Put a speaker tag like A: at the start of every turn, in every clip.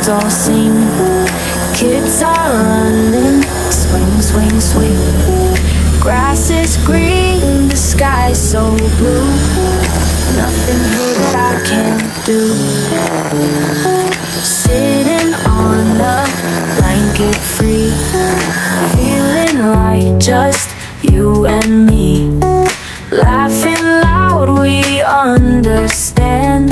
A: lights all sing. Kids are running, swing, swing, swing. Grass is green, the sky's so blue. Nothing here that I can't do. Sitting on a blanket free, feeling like just you and me. Laughing loud, we understand.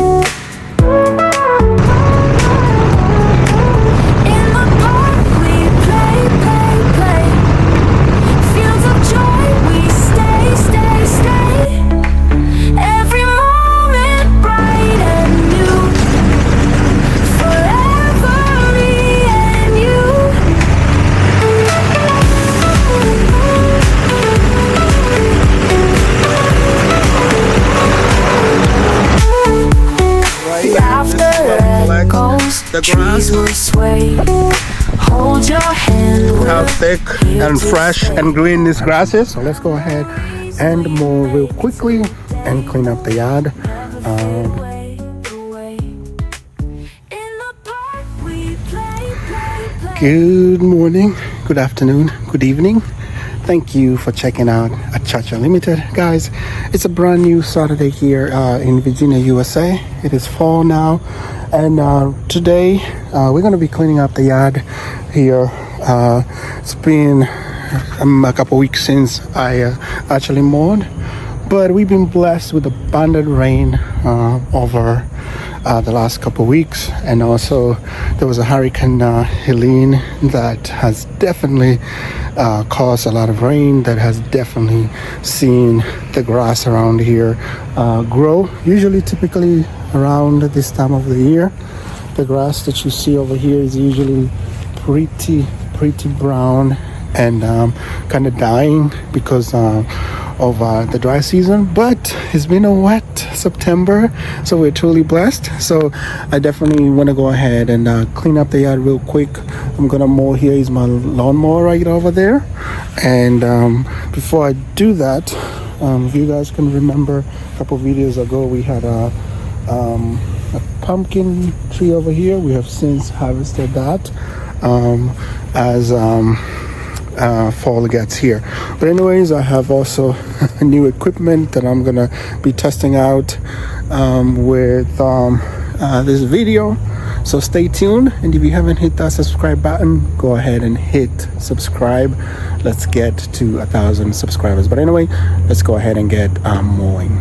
B: The grass,
A: hold your hand,
B: how thick and fresh and green this grass is. So let's go ahead and mow real quickly and clean up the yard. Good morning, good afternoon, good evening. Thank you for checking out Achacha Limited. Guys, it's a brand new Saturday here in Virginia, USA. It is fall now. And today we're going to be cleaning up the yard here. It's been a couple weeks since I actually mowed, but we've been blessed with abundant rain over the last couple weeks, and also there was a Hurricane Helene that has definitely caused a lot of rain, that has definitely seen the grass around here grow. Typically around this time of the year, the grass that you see over here is usually pretty brown and kind of dying because of the dry season. But it's been a wet September, so we're truly blessed. So I definitely want to go ahead and clean up the yard real quick. I'm gonna mow. Here is my lawnmower right over there, and before I do that, if you guys can remember a couple videos ago, we had a pumpkin tree over here. We have since harvested that as fall gets here. But anyways, I have also new equipment that I'm gonna be testing out with this video, so stay tuned. And if you haven't hit that subscribe button, go ahead and hit subscribe. Let's get to 1,000 subscribers. But anyway, let's go ahead and get mowing.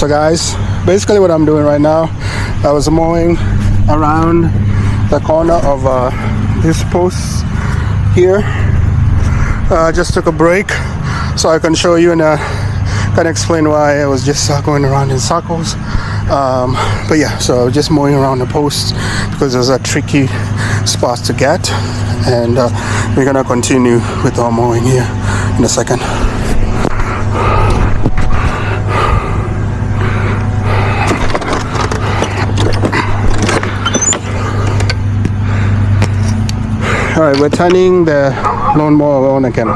B: So guys, basically what I'm doing right now, I was mowing around the corner of this post here. Just took a break so I can show you and can explain why I was just going around in circles. But yeah, so I was just mowing around the posts because there's a tricky spot to get, and we're gonna continue with our mowing here in a second. All right, we're turning the lawnmower on again.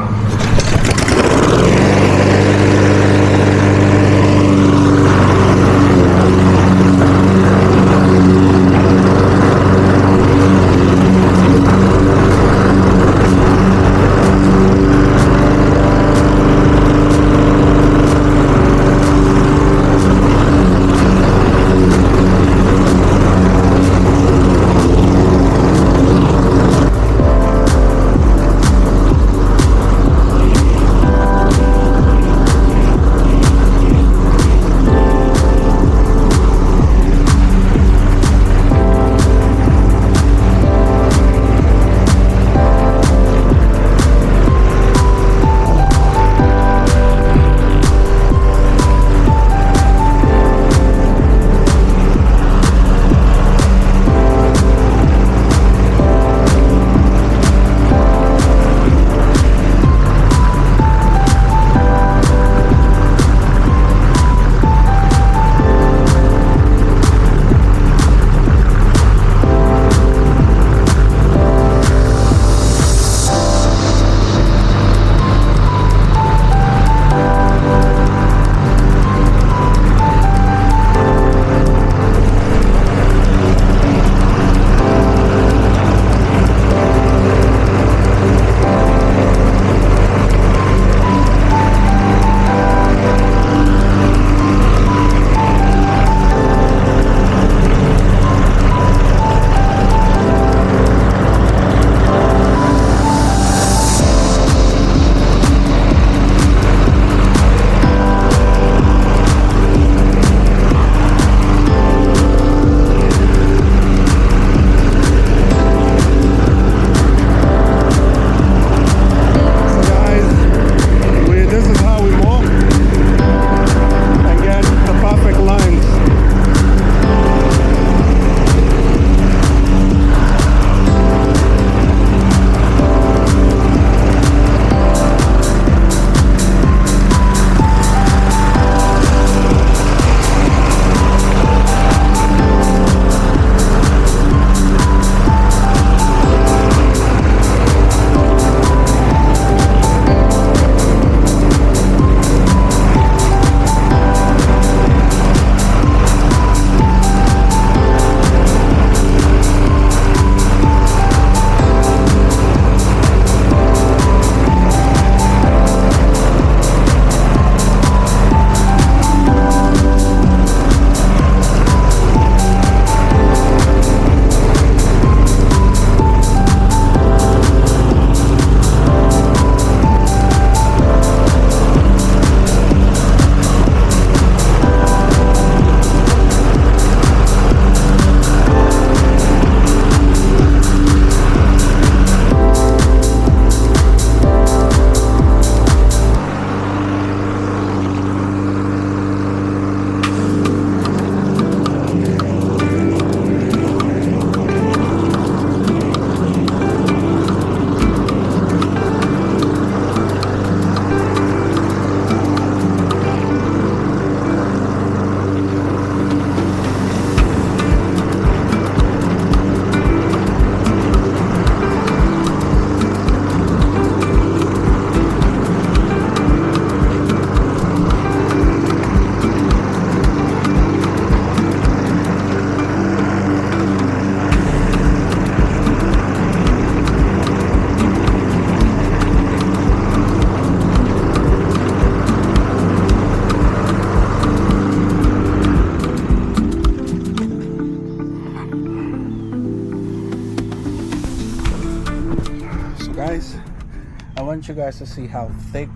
B: want you guys to see how thick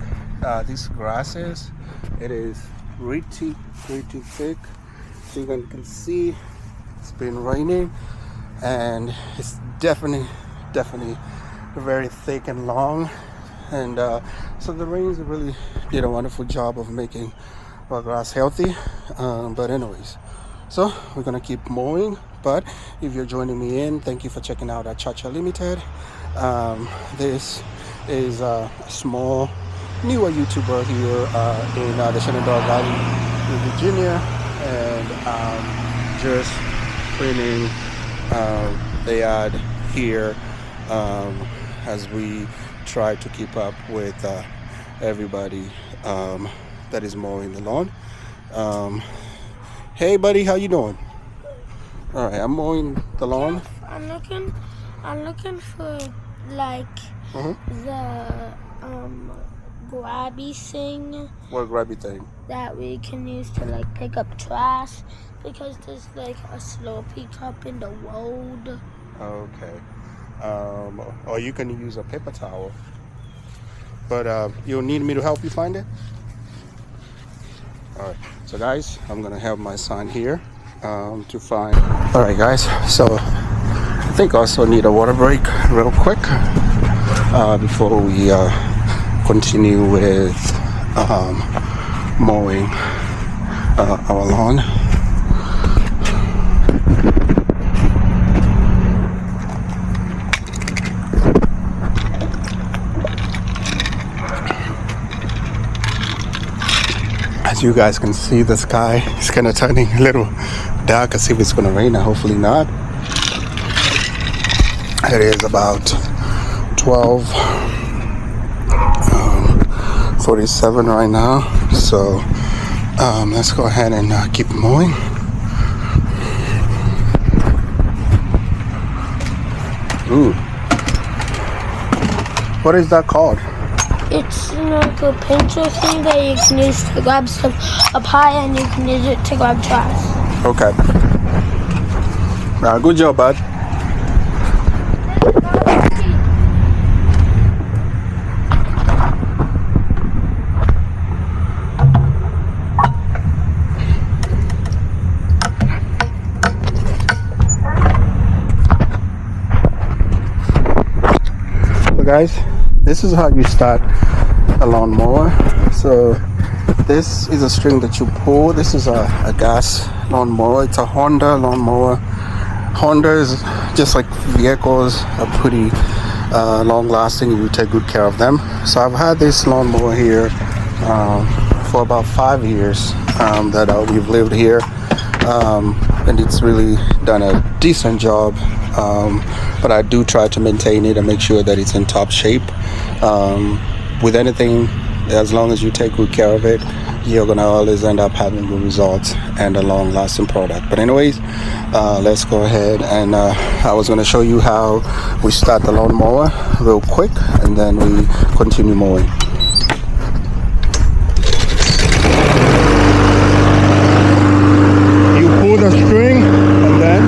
B: this grass is. It is pretty thick. So you can see it's been raining, and it's definitely very thick and long. And so the rains really did a wonderful job of making our grass healthy. But anyways, so we're gonna keep mowing. But if you're joining me in, thank you for checking out our Chacha Limited. This is a small newer YouTuber here in the Shenandoah Valley in Virginia, and just printing the ad here as we try to keep up with everybody that is mowing the lawn. Hey buddy, how you doing? All right, I'm mowing the lawn.
C: I'm looking for like the grabby thing.
B: What grabby thing?
C: That we can use to like pick up trash, because there's like a slow pick up in the road.
B: Okay. Or you can use a paper towel. But you'll need me to help you find it? All right. So guys, I'm gonna have my son here to find. All right, guys. So I think I also need a water break real quick before we continue with mowing our lawn. As you guys can see, the sky is kind of turning a little dark, as if it's going to rain. Hopefully not. It is about 12:47 right now, so let's go ahead and keep mowing. Ooh, what is that called?
C: It's like a pincher thing that you can use to grab stuff up high, and you can use it to grab trash.
B: Okay. Good job, bud. So guys, this is how you start a lawnmower. So this is a string that you pull. This is a gas lawnmower. It's a Honda lawnmower. Hondas, just like vehicles, are pretty long lasting if you take good care of them. So I've had this lawnmower here for about 5 years that we've lived here, and it's really done a decent job. But I do try to maintain it and make sure that it's in top shape. With anything, as long as you take good care of it, you're gonna always end up having good results and a long-lasting product. But anyways, let's go ahead, and I was gonna show you how we start the lawnmower real quick, and then we continue mowing. You pull the string, and then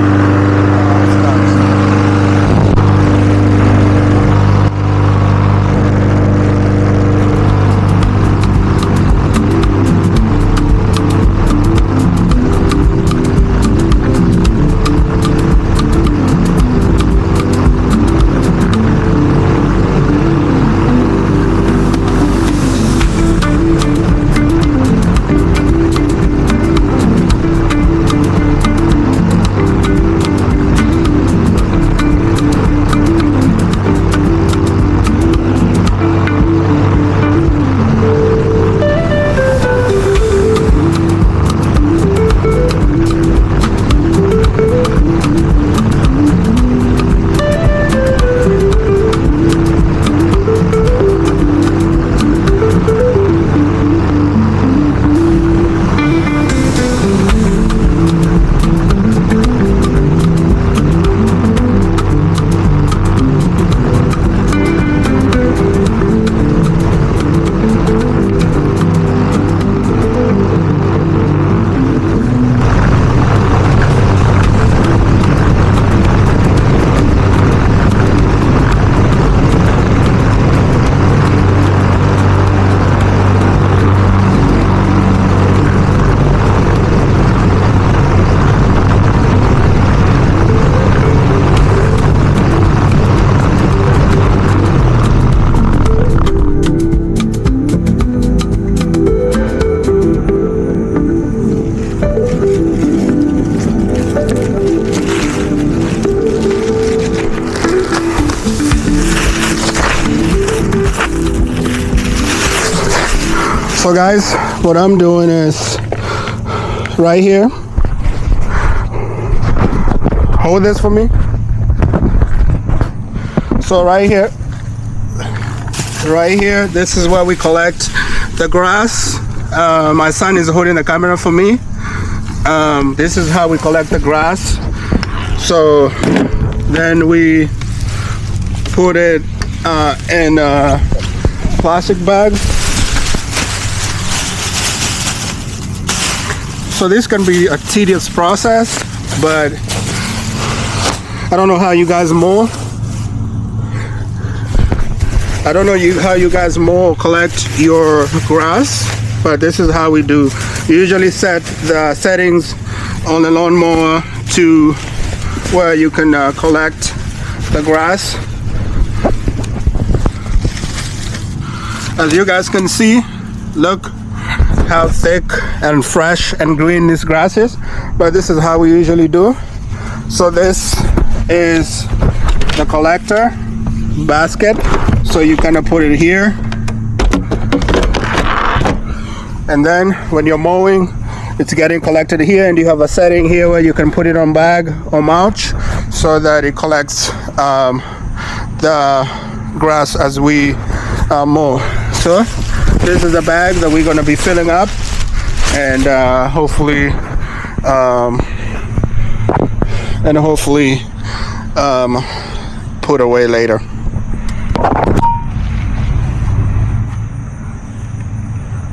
B: guys, what I'm doing is right here. Hold this for me. So right here, this is where we collect the grass. My son is holding the camera for me. This is how we collect the grass. So then we put it in a plastic bag. So this can be a tedious process, but I don't know how you guys mow. I don't know how you guys mow or collect your grass, but this is how we do. You usually set the settings on the lawnmower to where you can collect the grass. As you guys can see, look how thick and fresh and green this grass is. But this is how we usually do. So this is the collector basket. So you kind of put it here. And then when you're mowing, it's getting collected here, and you have a setting here where you can put it on bag or mulch so that it collects the grass as we mow. So this is a bag that we're going to be filling up, and hopefully put away later.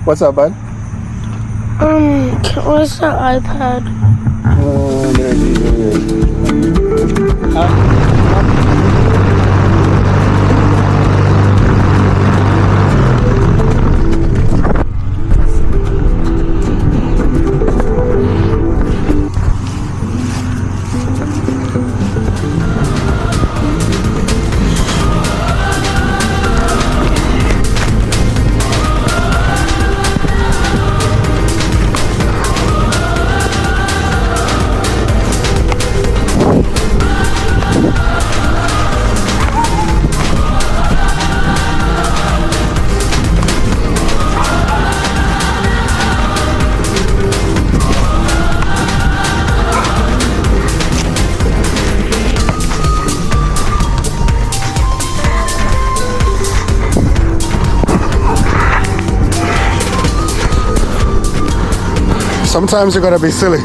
B: What's up, bud?
C: Where's the iPad?
B: Sometimes you're gonna be silly.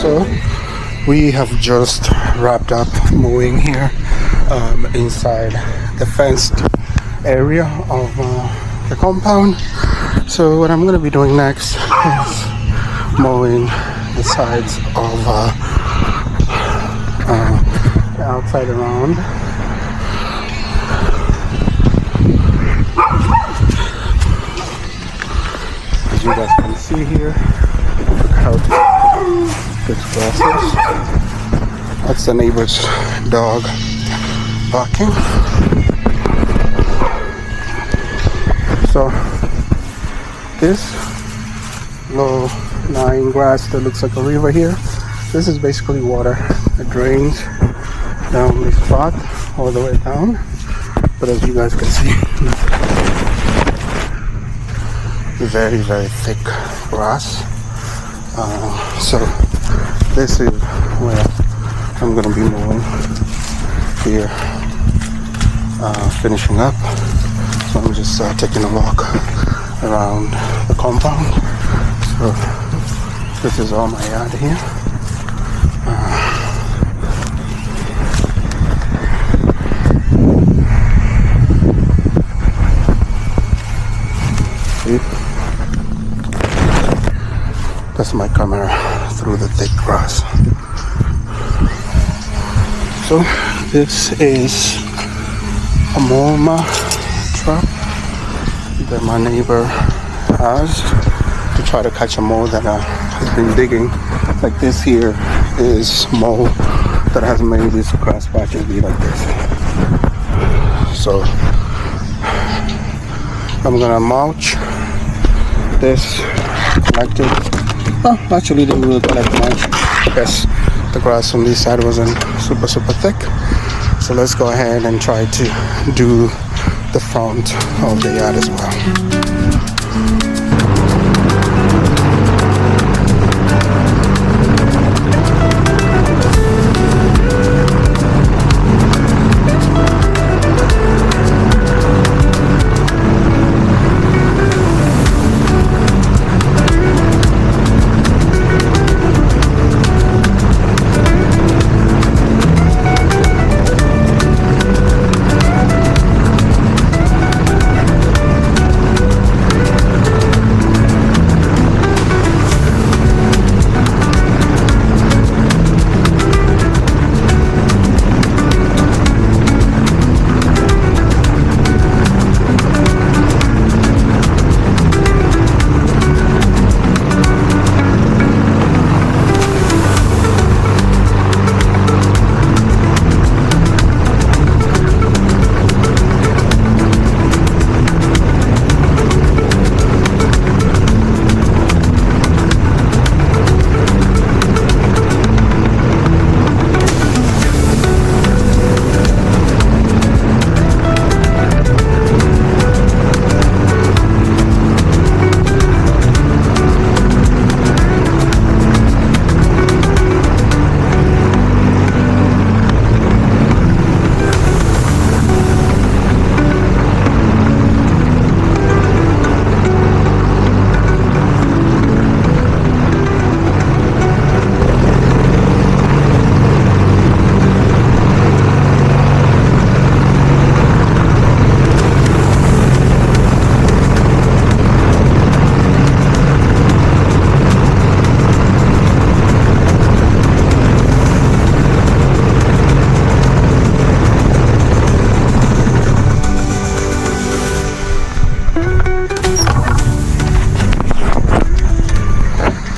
B: So we have just wrapped up mowing here inside the fenced area of the compound. So what I'm going to be doing next is mowing the sides of the outside around. As you guys can see here, look how this grass is. That's the neighbor's dog barking. So this low lying grass that looks like a river here, this is basically water that drains down this spot all the way down. But as you guys can see, very, very thick grass. So this is where I'm going to be mowing here, finishing up. So I'm just taking a walk around the compound. So this is all my yard here. focus my camera through the thick grass. So this is a Moma trap that my neighbor has to try to catch a mole that has been digging. Like this here is mole that has made this grass patches be like this. So I'm gonna mulch this, collect it. Oh, actually didn't really collect much. Yes, the grass on this side wasn't super thick. So let's go ahead and try to do the front of the yard as well.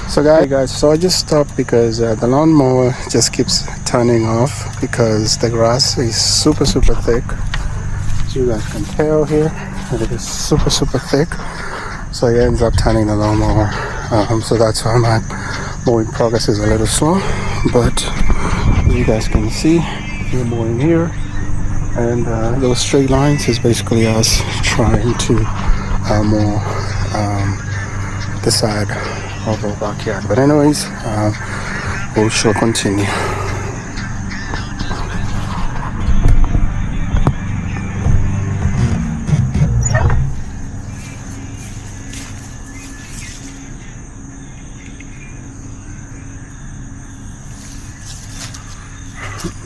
B: So guys, so I just stopped because the lawnmower just keeps turning off because the grass is super thick. As you guys can tell here, it is super thick. So it ends up turning the lawnmower. So that's why my mowing progress is a little slow. But as you guys can see, we're mowing here, and those straight lines is basically us trying to mow the side of our backyard. But anyways, we shall continue.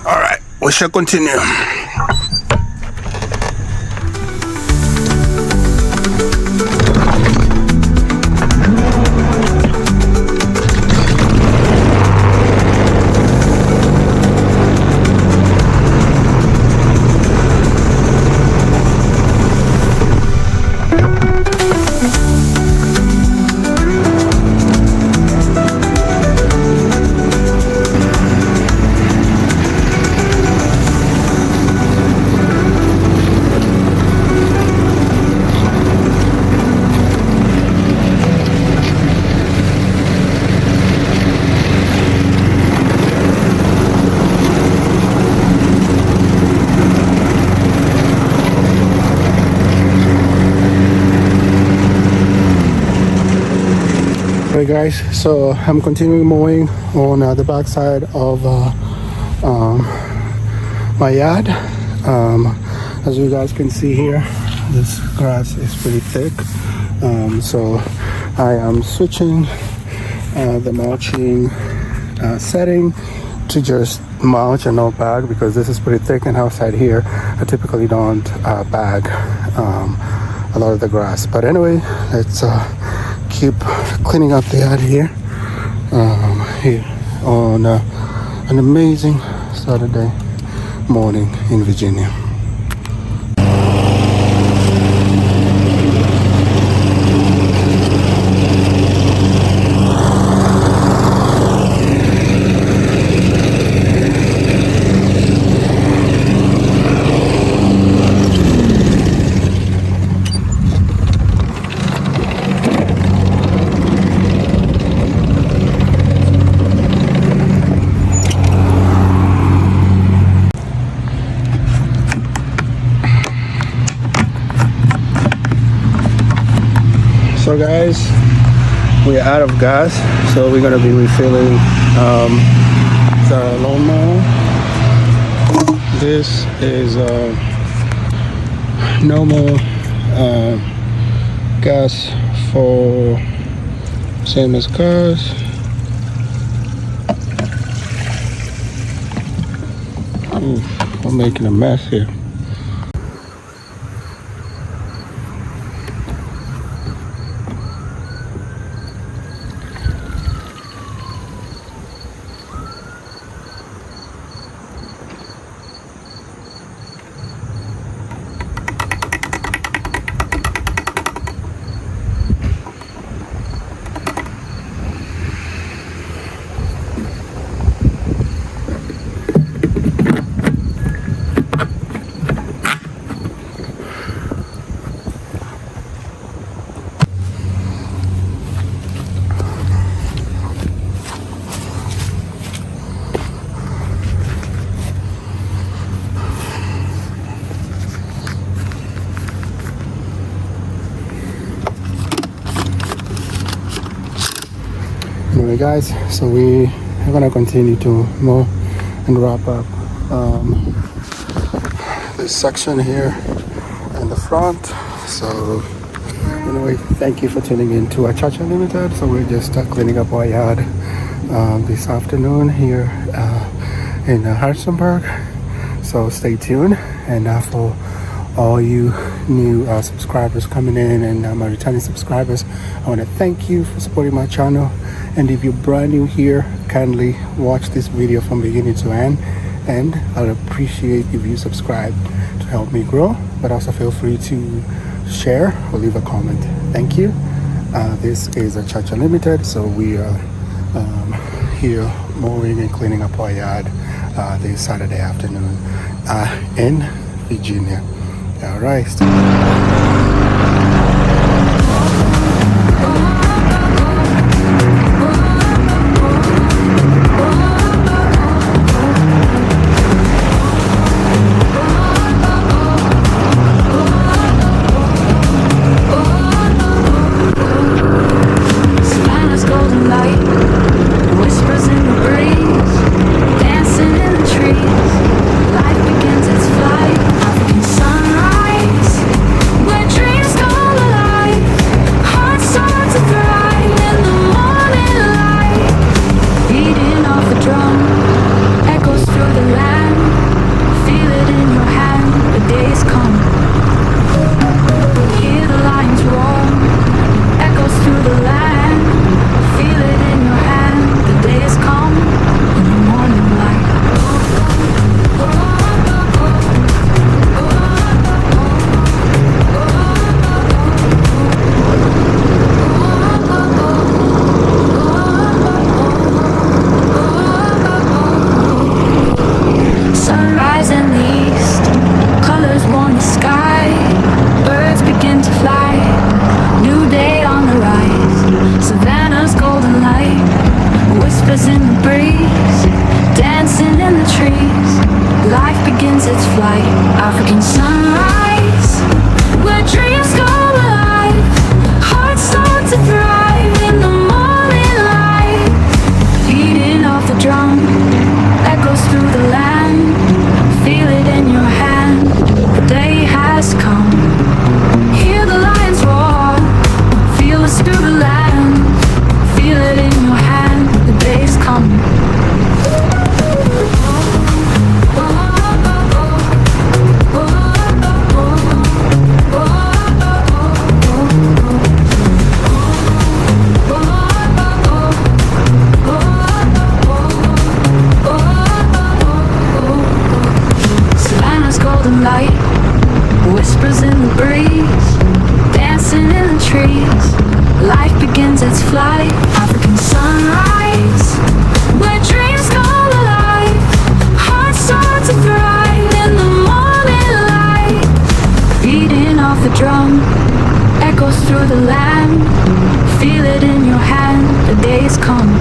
B: All right, we shall continue. Hey guys, so I'm continuing mowing on the back side of my yard. As you guys can see here, this grass is pretty thick, so I am switching the mulching setting to just mulch and not bag, because this is pretty thick, and outside here I typically don't bag a lot of the grass. But anyway, let's keep cleaning up the yard here. here on an amazing Saturday morning in Virginia. So guys, we're out of gas, so we're gonna be refilling the lawnmower. This is normal gas for same as cars. Oof, I'm making a mess here. Anyway guys, so we are gonna continue to mow and wrap up this section here in the front. So anyway, thank you for tuning in to Chacha Limited. So we're just cleaning up our yard this afternoon here in Harrisonburg. So stay tuned, and for all you new subscribers coming in and my returning subscribers, I want to thank you for supporting my channel. And if you're brand new here, kindly watch this video from beginning to end, and I'll appreciate if you subscribe to help me grow, but also feel free to share or leave a comment. Thank you. This is a Chacha Limited, so we are here mowing and cleaning up our yard this Saturday afternoon in Virginia. All right.
A: breeze, dancing in the trees. Life begins its flight. African sunrise, where dreams come alive. Hearts start to thrive in the morning light. Beating off the drum echoes through the land. Feel it in your hand, the day is come.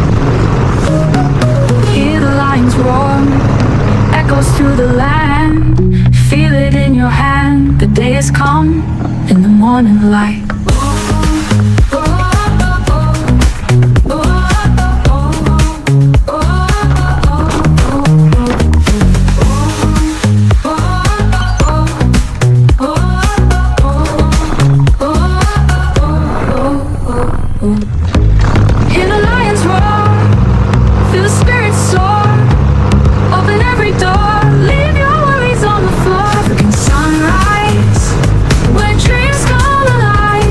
A: Hear the lions roar, echoes through the land. Feel it in your hand, the day has come in the morning light. Hear the lions roar, feel the spirit soar. Open every door, leave your worries on the floor. African sunrise, where dreams come alive.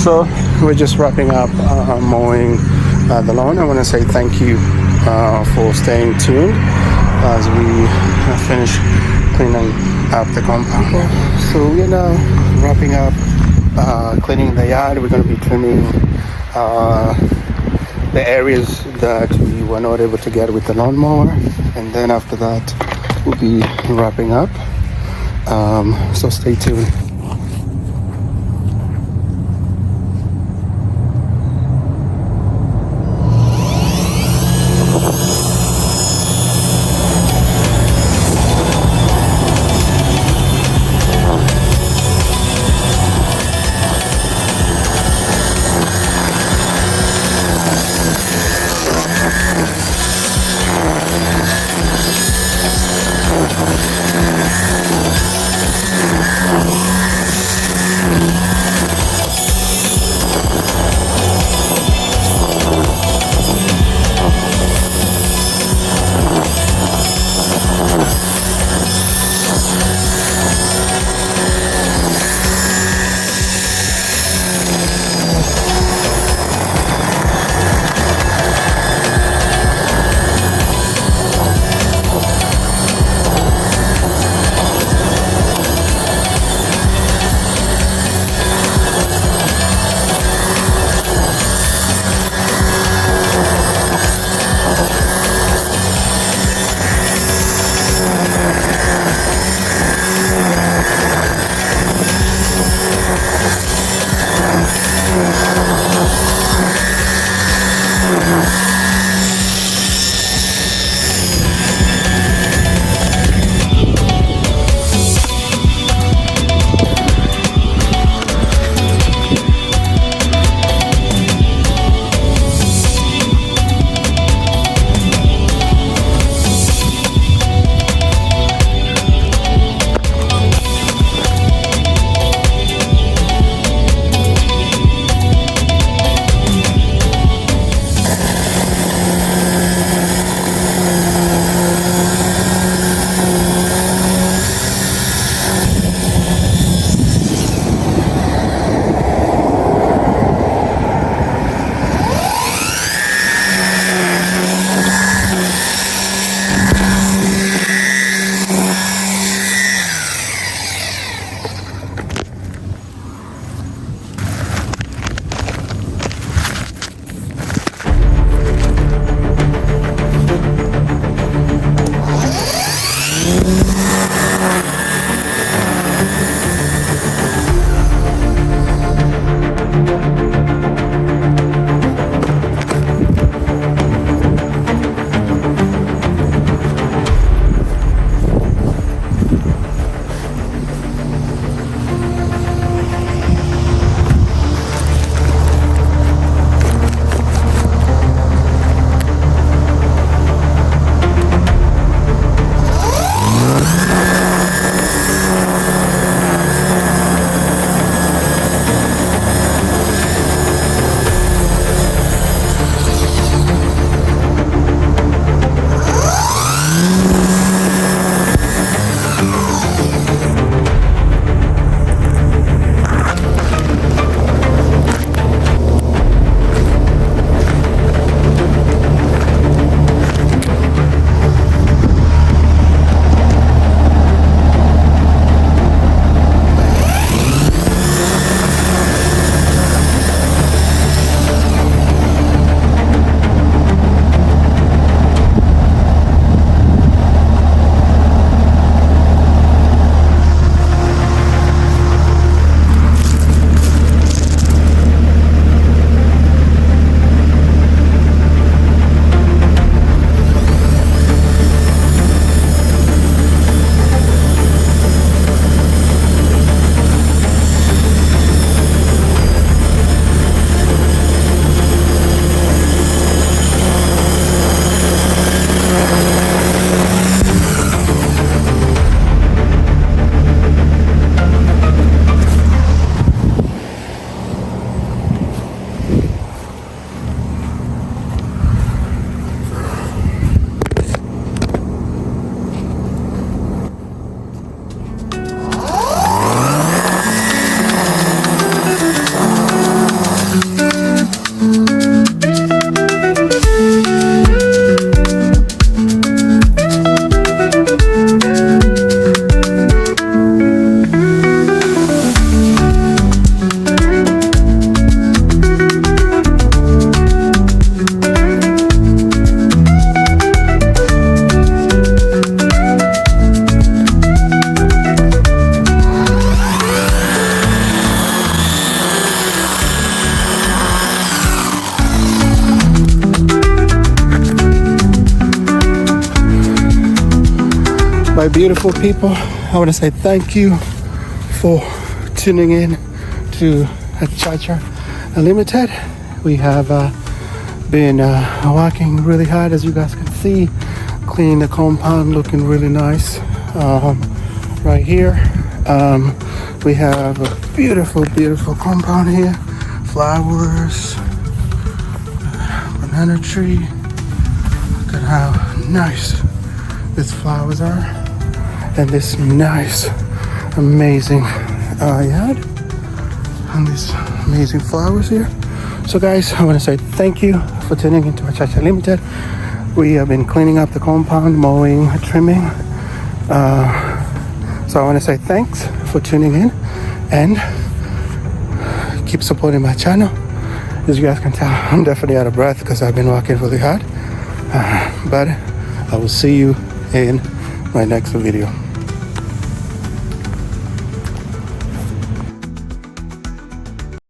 B: So we're just wrapping up mowing the lawn. I want to say thank you for staying tuned as we finish cleaning up the compound. So we're now wrapping up cleaning the yard. We're going to be trimming the areas that we were not able to get with the lawnmower, and then after that we'll be wrapping up. So stay tuned. My beautiful people, I want to say thank you for tuning in to Chacha Unlimited. We have been working really hard, as you guys can see, cleaning the compound, looking really nice. Right here, we have a beautiful, beautiful compound here. Flowers, banana tree. Look at how nice these flowers are, and this nice, amazing yard, and these amazing flowers here. So guys, I want to say thank you for tuning into Chacha Limited. We have been cleaning up the compound, mowing, trimming. So I want to say thanks for tuning in and keep supporting my channel. As you guys can tell, I'm definitely out of breath because I've been working really hard. But I will see you in my next video.